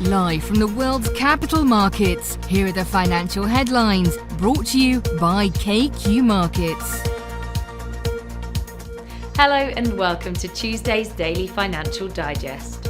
Live from the world's capital markets, here are the financial headlines, brought to you by KQ Markets. Hello and welcome to Tuesday's Daily Financial Digest.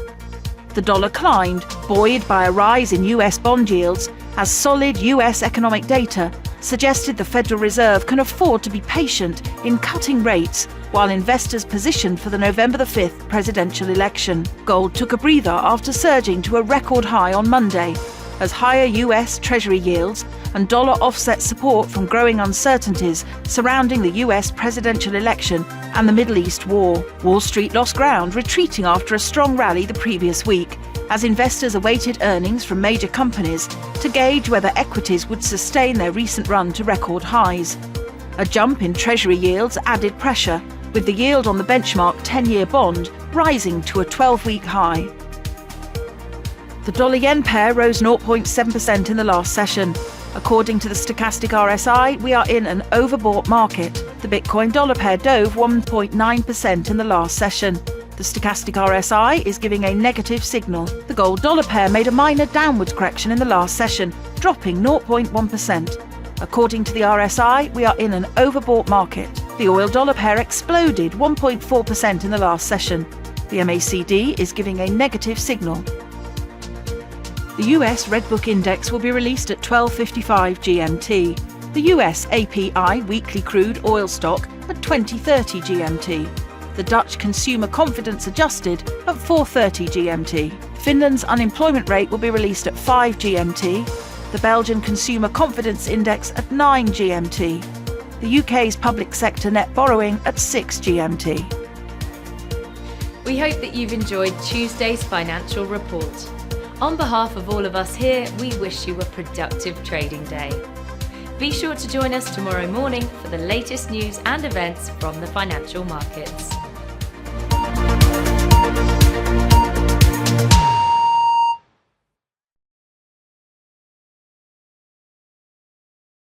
The dollar climbed, buoyed by a rise in US bond yields, as solid US economic data suggested the Federal Reserve can afford to be patient in cutting rates while investors positioned for the November 5th presidential election. Gold took a breather after surging to a record high on Monday, as higher US Treasury yields and dollar offset support from growing uncertainties surrounding the US presidential election and the Middle East war. Wall Street lost ground, retreating after a strong rally the previous week, as investors awaited earnings from major companies to gauge whether equities would sustain their recent run to record highs. A jump in Treasury yields added pressure, with the yield on the benchmark 10-year bond rising to a 12-week high. The dollar-yen pair rose 0.7% in the last session. According to the Stochastic-RSI, we are in an overbought market. The Bitcoin dollar pair dove 1.9% in the last session. The Stochastic-RSI is giving a negative signal. The gold dollar pair made a minor downward correction in the last session, dropping 0.1%. According to the RSI, we are in an overbought market. The oil dollar pair exploded 1.4% in the last session. The MACD is giving a negative signal. The US Redbook Index will be released at 12:55 GMT. The US API weekly crude oil stock at 20:30 GMT. The Dutch Consumer Confidence Adjusted at 4:30 GMT. Finland's unemployment rate will be released at 5 GMT. The Belgian Consumer Confidence Index at 9 GMT. The UK's public sector net borrowing at 6 GMT. We hope that you've enjoyed Tuesday's financial report. On behalf of all of us here, we wish you a productive trading day. Be sure to join us tomorrow morning for the latest news and events from the financial markets.